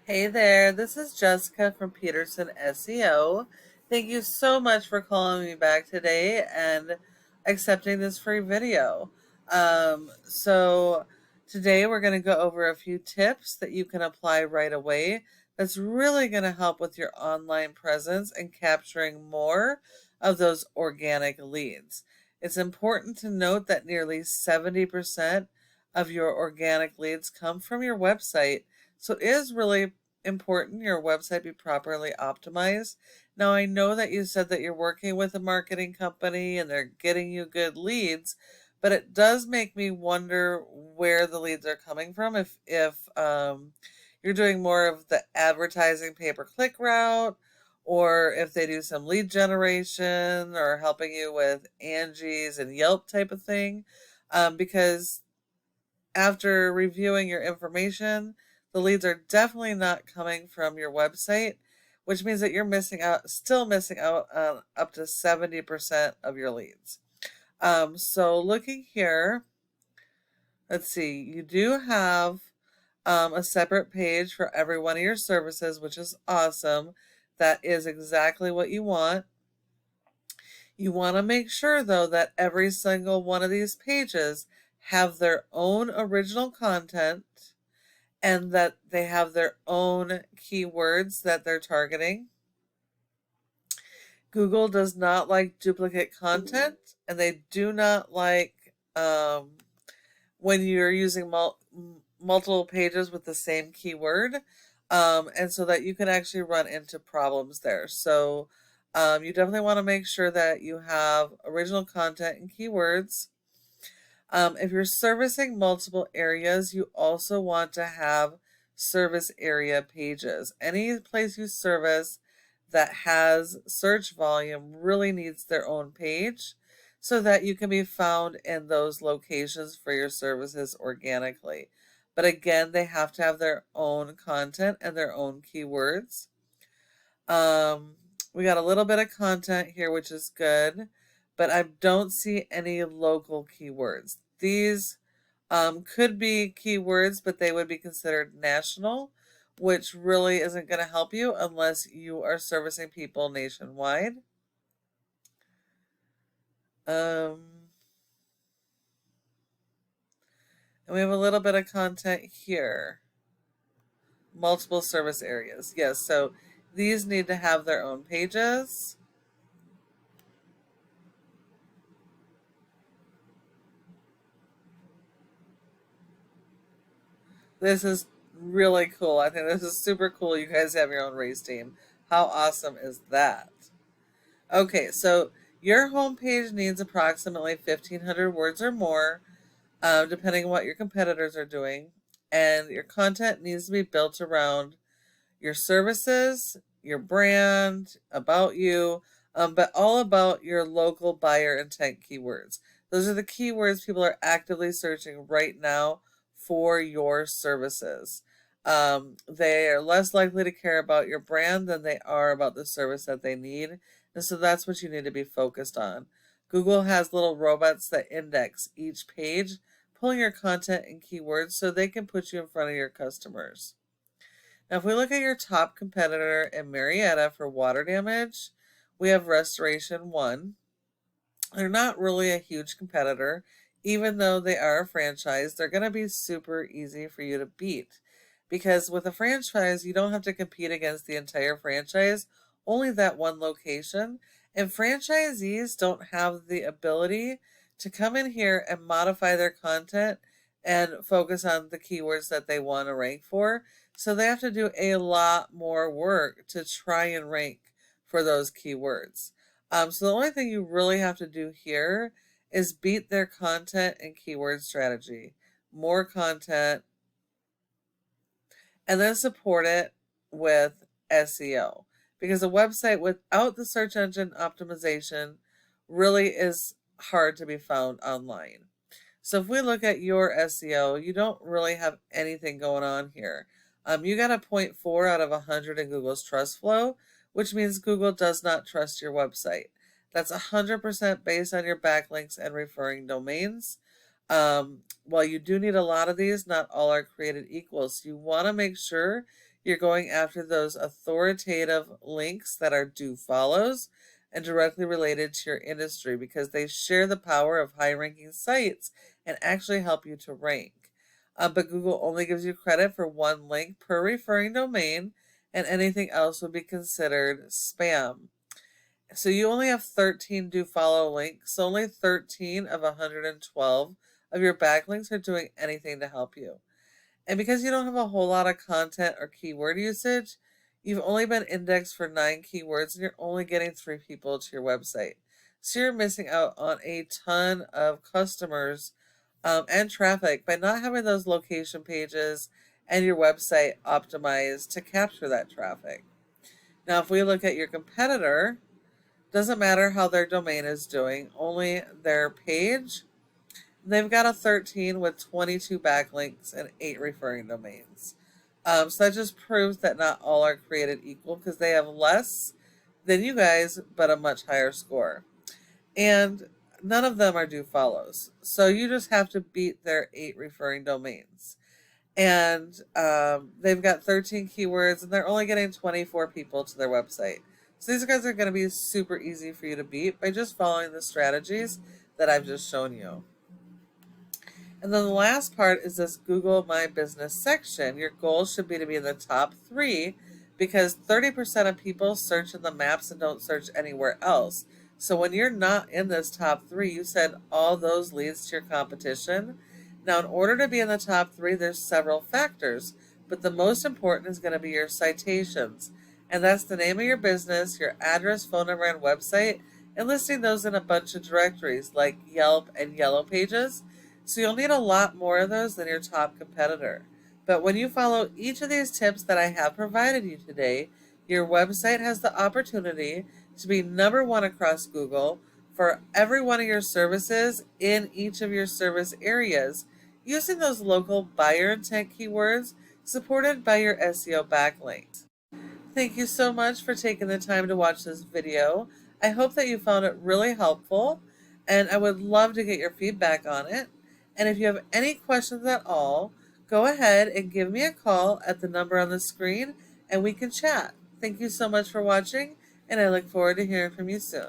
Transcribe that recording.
Hey there, this is Jessica from Peterson SEO. Thank you so much for calling me back today and accepting this free video. So today we're going to go over a few tips that you can apply right away that's really going to help with your online presence and capturing more of those organic leads. It's important to note that nearly 70% of your organic leads come from your website. So it is really important your website be properly optimized. Now, I know that you said that you're working with a marketing company and they're getting you good leads, but it does make me wonder where the leads are coming from. If you're doing more of the advertising pay-per-click route, or if they do some lead generation or helping you with Angie's and Yelp type of thing, because after reviewing your information, the leads are definitely not coming from your website, which means that you're still missing out on up to 70% of your leads. So looking here, let's see, you do have a separate page for every one of your services, which is awesome. That is exactly what you want. You want to make sure, though, that every single one of these pages have their own original content and that they have their own keywords that they're targeting. Google does not like duplicate content, and they do not like when you're using multiple pages with the same keyword, and so that you can actually run into problems there. So you definitely want to make sure that you have original content and keywords. If you're servicing multiple areas, you also want to have service area pages. Any place you service that has search volume really needs their own page so that you can be found in those locations for your services organically. But again, they have to have their own content and their own keywords. Um, we got a little bit of content here, which is good, but I don't see any local keywords. These could be keywords, but they would be considered national, which really isn't going to help you unless you are servicing people nationwide. And we have a little bit of content here. Multiple service areas. Yes, so these need to have their own pages. This is really cool. I think this is super cool. You guys have your own race team. How awesome is that? Okay, so your homepage needs approximately 1,500 words or more, depending on what your competitors are doing. And your content needs to be built around your services, your brand, about you, but all about your local buyer intent keywords. Those are the keywords people are actively searching right now for your services. They are less likely to care about your brand than they are about the service that they need. And so that's what you need to be focused on. Google has little robots that index each page, pulling your content and keywords so they can put you in front of your customers. Now, if we look at your top competitor in Marietta for water damage, we have Restoration One. They're not really a huge competitor. Even though they are a franchise, they're going to be super easy for you to beat. Because with a franchise, you don't have to compete against the entire franchise, only that one location. And franchisees don't have the ability to come in here and modify their content and focus on the keywords that they want to rank for. So they have to do a lot more work to try and rank for those keywords. So the only thing you really have to do here is beat their content and keyword strategy. More content, and then support it with SEO. Because a website without the search engine optimization really is hard to be found online. So if we look at your SEO, you don't really have anything going on here. You got a 0.4 out of 100 in Google's trust flow, which means Google does not trust your website. That's 100% based on your backlinks and referring domains. While you do need a lot of these, not all are created equal. So you want to make sure You're going after those authoritative links that are do follows and directly related to your industry because they share the power of high ranking sites and actually help you to rank. But Google only gives you credit for one link per referring domain, and anything else would be considered spam. So you only have 13 do follow links, so only 13 of 112 of your backlinks are doing anything to help you. And because you don't have a whole lot of content or keyword usage, you've only been indexed for 9 keywords and you're only getting 3 people to your website. So you're missing out on a ton of customers and traffic by not having those location pages and your website optimized to capture that traffic. Now, if we look at your competitor, doesn't matter how their domain is doing, only their page. They've got a 13 with 22 backlinks and 8 referring domains. So that just proves that not all are created equal because they have less than you guys, but a much higher score. And none of them are do follows. So you just have to beat their 8 referring domains. And they've got 13 keywords and they're only getting 24 people to their website. So these guys are going to be super easy for you to beat by just following the strategies that I've just shown you. And then the last part is this Google My Business section. Your goal should be to be in the top 3 because 30% of people search in the maps and don't search anywhere else. So when you're not in this top 3, you send all those leads to your competition. Now, in order to be in the top 3, there's several factors, but the most important is going to be your citations. And that's the name of your business, your address, phone number, and website, and listing those in a bunch of directories like Yelp and Yellow Pages. So you'll need a lot more of those than your top competitor. But when you follow each of these tips that I have provided you today, your website has the opportunity to be number 1 across Google for every one of your services in each of your service areas using those local buyer intent keywords supported by your SEO backlinks. Thank you so much for taking the time to watch this video. I hope that you found it really helpful, and I would love to get your feedback on it. And if you have any questions at all, go ahead and give me a call at the number on the screen and we can chat. Thank you so much for watching, and I look forward to hearing from you soon.